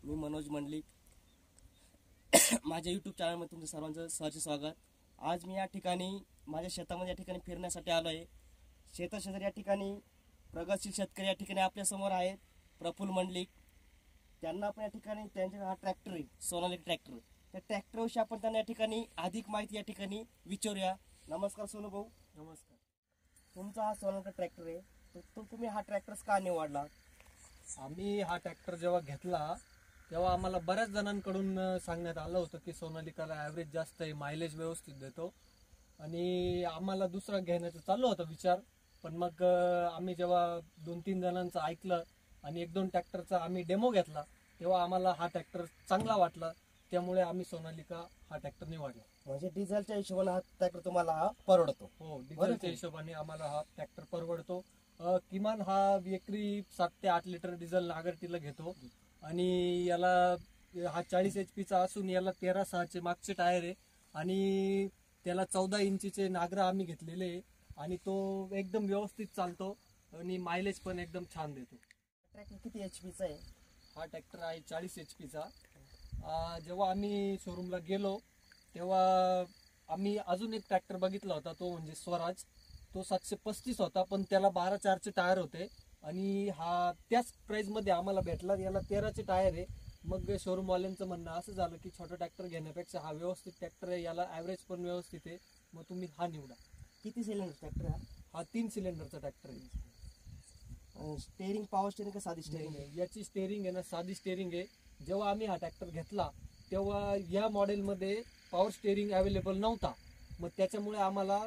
मी मनोज मंडलिक. माझ्या यूट्यूब चॅनलमध्ये तुमचं सर्वांचं सहर्ष स्वागत. आज मी या ठिकाणी माझ्या शेतामध्ये या ठिकाणी फिरण्यासाठी आलो आहे. शेताशेजारी या ठिकाणी प्रगतशील शेतकरी या ठिकाणी आपल्यासमोर आहेत, प्रफुल्ल मंडलिक. त्यांना आपण या ठिकाणी त्यांचा हा ट्रॅक्टर आहे, सोनालिका ट्रॅक्टर. त्या ट्रॅक्टरविषयी आपण त्यांना या ठिकाणी अधिक माहिती या ठिकाणी विचारूया. नमस्कार सोनू भाऊ. नमस्कार. तुमचा हा सोनालिका ट्रॅक्टर आहे, तो तुम्ही हा ट्रॅक्टर का निवडला? आम्ही हा ट्रॅक्टर जेव्हा घेतला तेव्हा आम्हाला बऱ्याच जणांकडून सांगण्यात आलं होतं की सोनालिकाला ॲव्हरेज जास्त आहे, मायलेज व्यवस्थित देतो, आणि आम्हाला दुसरा घेण्याचा चालू होता विचार. पण मग आम्ही जेव्हा 2-3 जणांचं ऐकलं आणि 1-2 ट्रॅक्टरचा आम्ही डेमो घेतला तेव्हा आम्हाला हा ट्रॅक्टर चांगला वाटला. त्यामुळे आम्ही सोनालिका हा ट्रॅक्टर निवडला. म्हणजे डिझेलच्या हिशोबाने हा ट्रॅक्टर तुम्हाला हा परवडतो? हो, डिझेलच्या हिशोबाने आम्हाला हा ट्रॅक्टर परवडतो. किमान हा एकरी 7 ते 8 लिटर डिझेल नागरटीला घेतो आणि याला हा 40 HP चा असून याला 13/6 मागचे टायर आहे आणि त्याला 14 इंचीचे नागरा आम्ही घेतलेले आहे आणि तो एकदम व्यवस्थित चालतो आणि मायलेज पण एकदम छान देतो. ट्रॅक्टर किती HP चा आहे? हा ट्रॅक्टर आहे 40 HP चा. जेव्हा आम्ही शोरूमला गेलो तेव्हा आम्ही अजून एक ट्रॅक्टर बघितला होता, तो म्हणजे स्वराज. तो 735 होता, पण त्याला 12/4 टायर होते आणि हा त्याच प्राइसमध्ये आम्हाला भेटला. याला 13चे टायर आहे. मग शोरूमवाल्यांचं म्हणणं असं झालं की छोटा ट्रॅक्टर घेण्यापेक्षा हा व्यवस्थित ट्रॅक्टर आहे, याला ॲव्हरेज पण व्यवस्थित आहे, मग तुम्ही हा निवडा. किती सिलेंडर ट्रॅक्टर हा 3 सिलेंडरचा ट्रॅक्टर आहे. स्टेअरिंग पॉवर स्टेअरिंग का साधी स्टेअरिंग आहे? याची स्टेअरिंग आहे ना, साधी स्टेअरिंग आहे. जेव्हा आम्ही हा ट्रॅक्टर घेतला तेव्हा या मॉडेलमध्ये पॉवर स्टेअरिंग अवेलेबल नव्हता. मग त्याच्यामुळे आम्हाला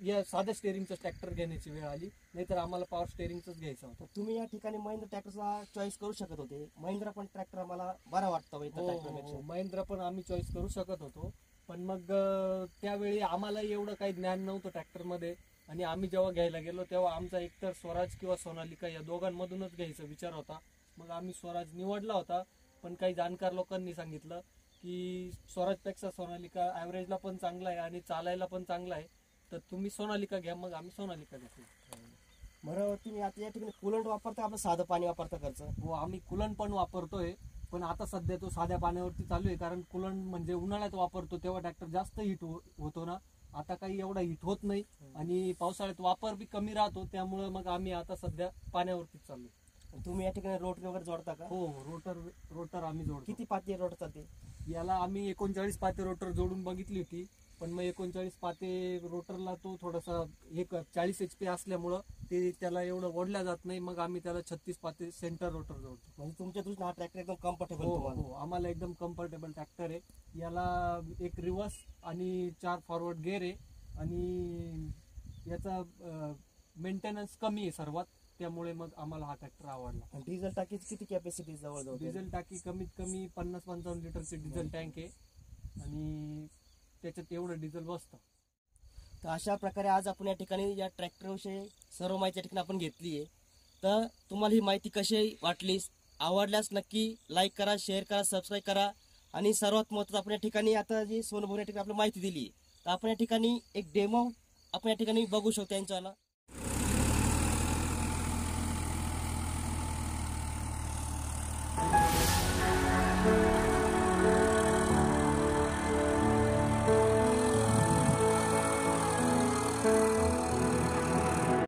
या साध्या स्टेअरिंगचा ट्रॅक्टर घेण्याची वेळ आली, नाहीतर आम्हाला पॉवर स्टेअरिंगचाच घ्यायचा होता. तुम्ही या ठिकाणी महिंद्रा ट्रॅक्टरचा चॉईस करू शकत होते. महिंद्रा पण ट्रॅक्टर आम्हाला बरा वाटतो महिंद्रा पण आम्ही चॉईस करू शकत होतो, पण मग त्यावेळी आम्हाला एवढं काही ज्ञान नव्हतं ट्रॅक्टरमध्ये आणि आम्ही जेव्हा घ्यायला गेलो तेव्हा आमचा एकतर स्वराज किंवा सोनालिका या दोघांमधूनच घ्यायचा विचार होता. मग आम्ही स्वराज निवडला होता, पण काही जाणकार लोकांनी सांगितलं की स्वराजपेक्षा सोनालिका ॲव्हरेजला पण चांगला आहे आणि चालायला पण चांगला आहे, तर तुम्ही सोनालिका घ्या. मग आम्ही सोनालिका घेतली. बरं, तुम्ही आता या ठिकाणी कुलंट वापरता, आपलं साधं पाणी वापरता घरचं? हो, आम्ही कुलंट पण वापरतोय, पण आता सध्या तो साध्या पाण्यावरती चालू आहे, कारण कुलंट म्हणजे उन्हाळ्यात वापरतो तेव्हा ट्रॅक्टर जास्त हिट होतो ना. आता काही एवढा हिट होत नाही आणि पावसाळ्यात वापर बी कमी राहतो, त्यामुळे मग आम्ही आता सध्या पाण्यावरतीच चालू. तुम्ही या ठिकाणी रोटर वगैरे जोडता का? हो, रोटर आम्ही जोडतो. किती पाती रोटर चालते याला? आम्ही 39 पाते रोटर जोडून बघितली होती, पण मग 39 पाते रोटरला तो थोडासा 40 HP असल्यामुळं ते त्याला एवढं ओढल्या जात नाही. मग आम्ही त्याला 36 पाते सेंटर रोटर जोडतो. म्हणजे तुमच्या दृष्टीने हा ट्रॅक्टर एकदम कम्फर्टेबल? हो, आम्हाला एकदम कम्फर्टेबल ट्रॅक्टर आहे. याला एक रिव्हर्स आणि 4 फॉरवर्ड गेअर आहे आणि याचा मेंटेनन्स कमी आहे सर्वात, त्यामुळे मग आम्हाला हा ट्रॅक्टर आवडला. डिझेल टाकी किती कॅपॅसिटी जवळ? डिझेल टाकी कमीत कमी 50-55 लिटरचे डिझेल टँक आहे आणि त्याच्यात एवढं डिझेल बसतं. तर अशा प्रकारे आज आपण या ठिकाणी या ट्रॅक्टरविषयी सर्व माहिती या ठिकाणी आपण घेतली आहे. तर तुम्हाला ही माहिती कशी वाटली? आवडल्यास नक्की लाईक करा, शेअर करा, सबस्क्राईब करा. आणि सर्वात महत्त्वाचं, आपण या ठिकाणी आता जी सोनू भाऊ या ठिकाणी आपल्याला माहिती दिली, तर आपण या ठिकाणी एक डेमो आपण या ठिकाणी बघू शकतो यांच्यावाला.